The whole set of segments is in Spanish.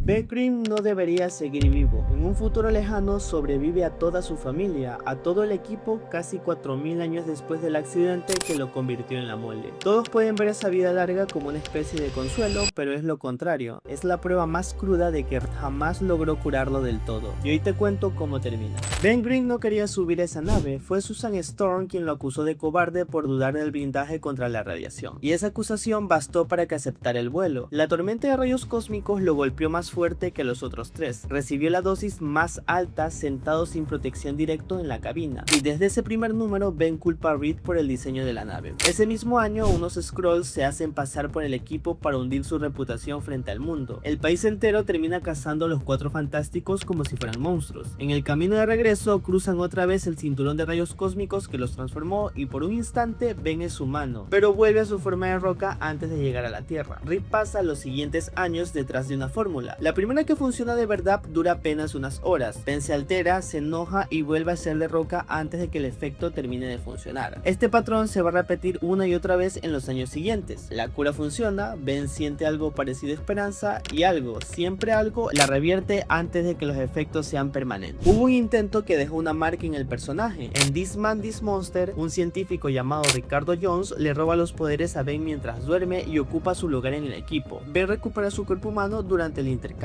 Ben Grimm no debería seguir vivo. En un futuro lejano sobrevive a toda su familia, a todo el equipo, casi 4000 años después del accidente que lo convirtió en la mole. Todos pueden ver esa vida larga como una especie de consuelo, pero es lo contrario. Es la prueba más cruda de que jamás logró curarlo del todo. Y hoy te cuento cómo termina. Ben Grimm no quería subir a esa nave. Fue Susan Storm quien lo acusó de cobarde por dudar del blindaje contra la radiación. Y esa acusación bastó para que aceptara el vuelo. La tormenta de rayos cósmicos lo golpeó más fuerte que los otros tres. Recibió la dosis más alta sentado sin protección directo en la cabina. Y desde ese primer número Ben culpa a Reed por el diseño de la nave. Ese mismo año unos Skrulls se hacen pasar por el equipo para hundir su reputación frente al mundo. El país entero termina cazando a los Cuatro Fantásticos como si fueran monstruos. En el camino de regreso cruzan otra vez el cinturón de rayos cósmicos que los transformó y por un instante Ben es humano, pero vuelve a su forma de roca antes de llegar a la Tierra. Reed pasa los siguientes años detrás de una fórmula. La primera que funciona de verdad dura apenas unas horas. Ben se altera, se enoja y vuelve a ser de roca antes de que el efecto termine de funcionar. Este patrón se va a repetir una y otra vez en los años siguientes. La cura funciona, Ben siente algo parecido a esperanza y algo, siempre algo, la revierte antes de que los efectos sean permanentes. Hubo un intento que dejó una marca en el personaje. En This Man, This Monster, un científico llamado Ricardo Jones le roba los poderes a Ben mientras duerme y ocupa su lugar en el equipo. Ben recupera su cuerpo humano durante el intercambio.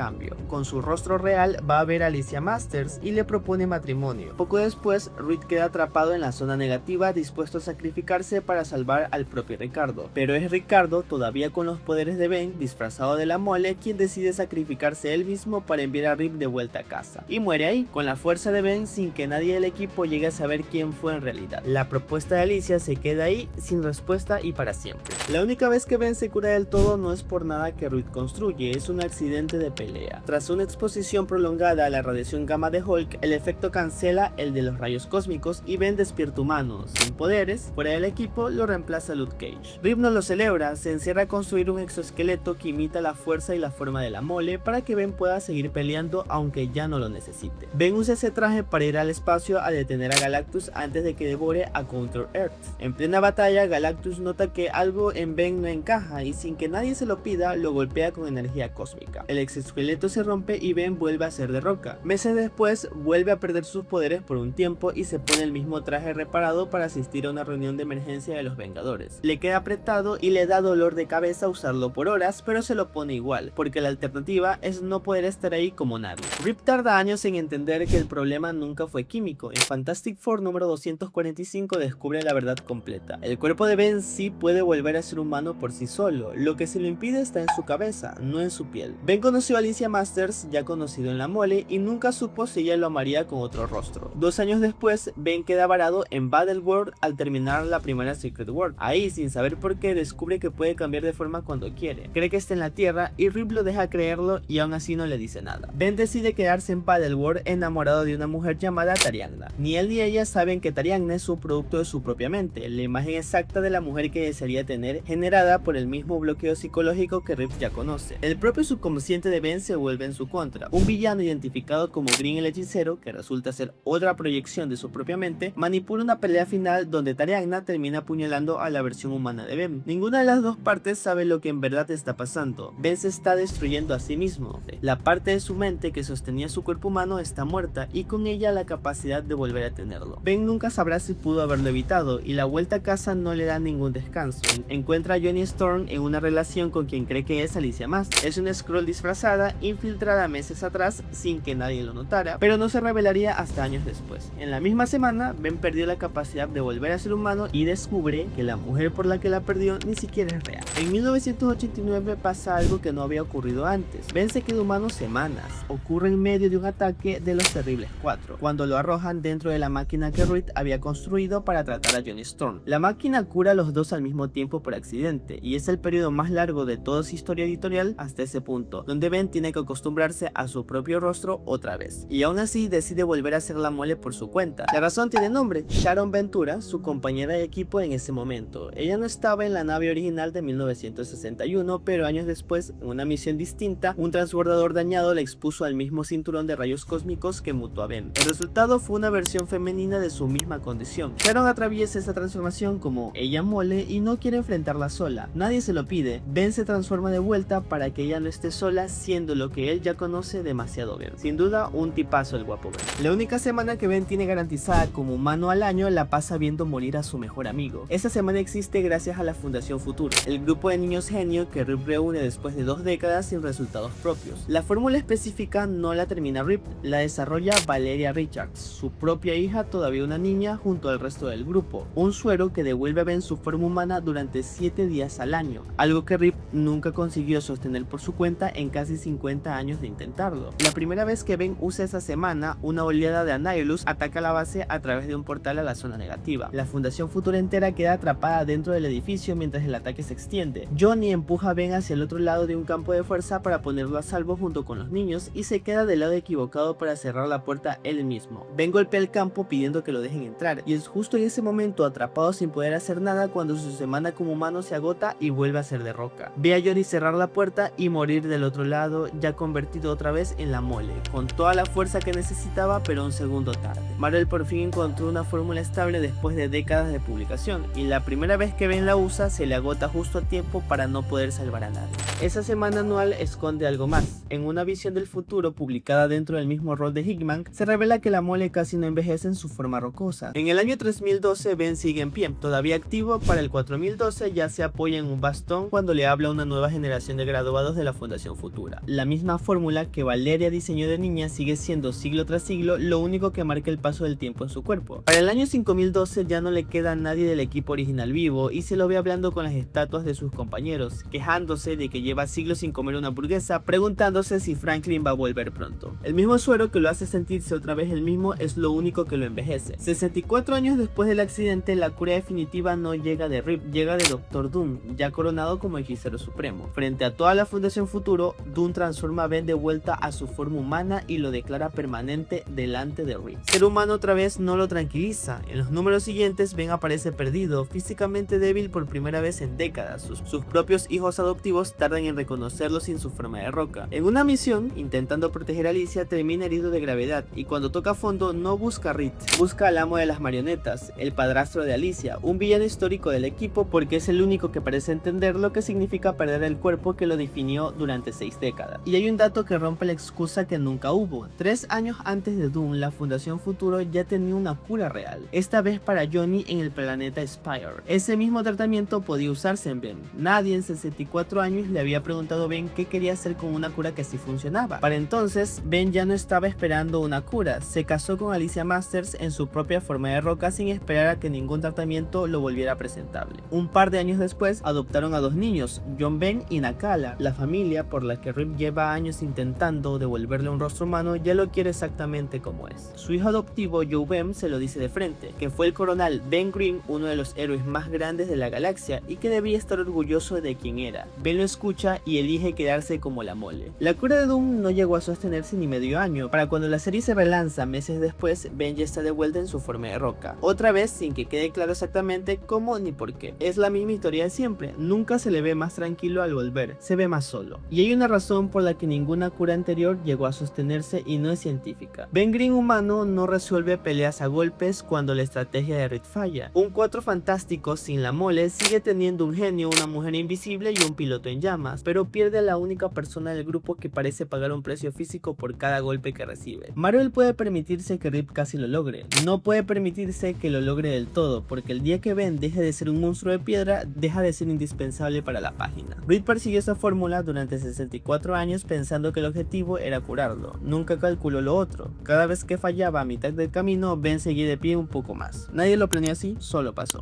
Con su rostro real va a ver a Alicia Masters y le propone matrimonio. Poco después, Reed queda atrapado en la zona negativa, dispuesto a sacrificarse para salvar al propio Ricardo. Pero es Ricardo, todavía con los poderes de Ben, disfrazado de la mole, quien decide sacrificarse él mismo para enviar a Reed de vuelta a casa. Y muere ahí, con la fuerza de Ben, sin que nadie del equipo llegue a saber quién fue en realidad. La propuesta de Alicia se queda ahí, sin respuesta y para siempre. La única vez que Ben se cura del todo no es por nada que Reed construye, es un accidente de pelea. Tras una exposición prolongada a la radiación gamma de Hulk, el efecto cancela el de los rayos cósmicos y Ben despierta humano, sin poderes. Fuera del equipo lo reemplaza Luke Cage. Reed no lo celebra, se encierra a construir un exoesqueleto que imita la fuerza y la forma de la mole para que Ben pueda seguir peleando aunque ya no lo necesite. Ben usa ese traje para ir al espacio a detener a Galactus antes de que devore a Counter Earth. En plena batalla, Galactus nota que algo en Ben no encaja y sin que nadie se lo pida, lo golpea con energía cósmica. El exoesqueleto se rompe y Ben vuelve a ser de roca. Meses después, vuelve a perder sus poderes por un tiempo y se pone el mismo traje reparado para asistir a una reunión de emergencia de los Vengadores. Le queda apretado y le da dolor de cabeza usarlo por horas, pero se lo pone igual, porque la alternativa es no poder estar ahí como nadie. Rip tarda años en entender que el problema nunca fue químico. En Fantastic Four número 245 descubre la verdad completa. El cuerpo de Ben sí puede volver a ser humano por sí solo, lo que se lo impide está en su cabeza, no en su piel. Ben conoció a Alicia Masters, ya conocido en la mole, y nunca supo si ella lo amaría con otro rostro. 2 años después, Ben queda varado en Battleworld al terminar la primera Secret World. Ahí, sin saber por qué, descubre que puede cambiar de forma cuando quiere. Cree que está en la Tierra y Rip lo deja creerlo y aún así no le dice nada. Ben decide quedarse en Battleworld enamorado de una mujer llamada Tariagna. Ni él ni ella saben que Tariagna es un producto de su propia mente, la imagen exacta de la mujer que desearía tener, generada por el mismo bloqueo psicológico que Rip ya conoce. El propio subconsciente de Ben se vuelve en su contra. Un villano identificado como Green el Hechicero, que resulta ser otra proyección de su propia mente, manipula una pelea final donde Tariagna termina apuñalando a la versión humana de Ben. Ninguna de las dos partes sabe lo que en verdad está pasando. Ben se está destruyendo a sí mismo. La parte de su mente que sostenía su cuerpo humano está muerta y con ella la capacidad de volver a tenerlo. Ben nunca sabrá si pudo haberlo evitado y la vuelta a casa no le da ningún descanso. Encuentra a Johnny Storm en una relación con quien cree que es Alicia Masters. Es una Skrull disfrazada, infiltrada meses atrás sin que nadie lo notara, pero no se revelaría hasta años después. En la misma semana, Ben perdió la capacidad de volver a ser humano y descubre que la mujer por la que la perdió ni siquiera es real. En 1989 pasa algo que no había ocurrido antes. Ben se queda humano semanas. Ocurre en medio de un ataque de los Terribles 4, cuando lo arrojan dentro de la máquina que Reed había construido para tratar a Johnny Storm. La máquina cura a los dos al mismo tiempo por accidente, y es el periodo más largo de toda su historia editorial hasta ese punto, donde Ben tiene que acostumbrarse a su propio rostro otra vez. Y aún así decide volver a hacer la mole por su cuenta. La razón tiene nombre: Sharon Ventura, su compañera de equipo en ese momento. Ella no estaba en la nave original de 1961, pero años después, en una misión distinta, un transbordador dañado le expuso al mismo cinturón de rayos cósmicos que mutó a Ben. El resultado fue una versión femenina de su misma condición. Sharon atraviesa esa transformación como ella mole y no quiere enfrentarla sola. Nadie se lo pide. Ben se transforma de vuelta para que ella no esté sola 100 diciendo lo que él ya conoce demasiado bien. Sin duda, un tipazo el guapo Ben. La única semana que Ben tiene garantizada como humano al año la pasa viendo morir a su mejor amigo. Esta semana existe gracias a la Fundación Futuro, el grupo de niños genio que Rip reúne después de 2 décadas sin resultados propios. La fórmula específica no la termina Rip, la desarrolla Valeria Richards, su propia hija, todavía una niña, junto al resto del grupo. Un suero que devuelve a Ben su forma humana durante 7 días al año, algo que Rip nunca consiguió sostener por su cuenta en casi 50 años de intentarlo. La primera vez que Ben usa esa semana, una oleada de Annihilus ataca la base a través de un portal a la zona negativa. La Fundación Futuro entera queda atrapada dentro del edificio mientras el ataque se extiende. Johnny empuja a Ben hacia el otro lado de un campo de fuerza para ponerlo a salvo junto con los niños y se queda del lado equivocado para cerrar la puerta él mismo. Ben golpea el campo pidiendo que lo dejen entrar y es justo en ese momento, atrapado sin poder hacer nada, cuando su semana como humano se agota y vuelve a ser de roca. Ve a Johnny cerrar la puerta y morir del otro lado, ya convertido otra vez en la mole, con toda la fuerza que necesitaba pero un segundo tarde. Marvel por fin encontró una fórmula estable después de décadas de publicación y la primera vez que Ben la usa se le agota justo a tiempo para no poder salvar a nadie. Esa semana anual esconde algo más. En una visión del futuro publicada dentro del mismo rol de Hickman, se revela que la mole casi no envejece en su forma rocosa. En el año 3012 Ben sigue en pie, todavía activo. Para el 4012 ya se apoya en un bastón cuando le habla a una nueva generación de graduados de la Fundación Futura. La misma fórmula que Valeria diseñó de niña sigue siendo siglo tras siglo, lo único que marca el paso del tiempo en su cuerpo. Para el año 5012 ya no le queda a nadie del equipo original vivo y se lo ve hablando con las estatuas de sus compañeros, quejándose de que lleva siglos sin comer una hamburguesa, preguntándose si Franklin va a volver pronto. El mismo suero que lo hace sentirse otra vez el mismo es lo único que lo envejece. 64 años después del accidente, la cura definitiva no llega de Rip, llega de Doctor Doom, ya coronado como hechicero supremo. Frente a toda la Fundación Futuro, Doom transforma a Ben de vuelta a su forma humana y lo declara permanente delante de Rip. Ser humano otra vez no lo tranquiliza. En los números siguientes, Ben aparece perdido, físicamente débil por primera vez en décadas. Sus propios hijos adoptivos tardan en reconocerlo sin su forma de roca. En una misión, intentando proteger a Alicia, termina herido de gravedad y cuando toca fondo no busca a Reed, busca al amo de las marionetas, el padrastro de Alicia, un villano histórico del equipo porque es el único que parece entender lo que significa perder el cuerpo que lo definió durante 6 décadas. Y hay un dato que rompe la excusa que nunca hubo. 3 años antes de Doom, la Fundación Futuro ya tenía una cura real, esta vez para Johnny en el planeta Spire. Ese mismo tratamiento podía usarse en Ben. Nadie en 64 años le había preguntado a Ben qué quería hacer con una cura que sí funcionaba. Para entonces, Ben ya no estaba esperando una cura, se casó con Alicia Masters en su propia forma de roca sin esperar a que ningún tratamiento lo volviera presentable. Un par de años después, adoptaron a 2 niños, John Ben y Nakala. La familia, por la que Rip lleva años intentando devolverle un rostro humano, ya lo quiere exactamente como es. Su hijo adoptivo, Joe Ben, se lo dice de frente, que fue el coronel Ben Grimm, uno de los héroes más grandes de la galaxia y que debía estar orgulloso de quien era. Ben lo escucha y elige quedarse como la mole. La cura de Doom no llegó a sostenerse ni medio año. Para cuando la serie se relanza meses después, Ben ya está de vuelta en su forma de roca, otra vez sin que quede claro exactamente cómo ni por qué. Es la misma historia de siempre, nunca se le ve más tranquilo al volver, se ve más solo. Y hay una razón por la que ninguna cura anterior llegó a sostenerse y no es científica. Ben Grimm humano no resuelve peleas a golpes cuando la estrategia de Reed falla. Un 4 fantástico sin la mole sigue teniendo un genio, una mujer invisible y un piloto en llamas, pero pierde a la única persona del grupo que parece pagar un precio físico por cada golpe que recibe. Marvel puede permitirse que Rip casi lo logre, no puede permitirse que lo logre del todo, porque el día que Ben deje de ser un monstruo de piedra, deja de ser indispensable para la página. Reed persiguió esa fórmula durante 64 años pensando que el objetivo era curarlo, nunca calculó lo otro. Cada vez que fallaba a mitad del camino, Ben seguía de pie un poco más. Nadie lo planeó así, solo pasó.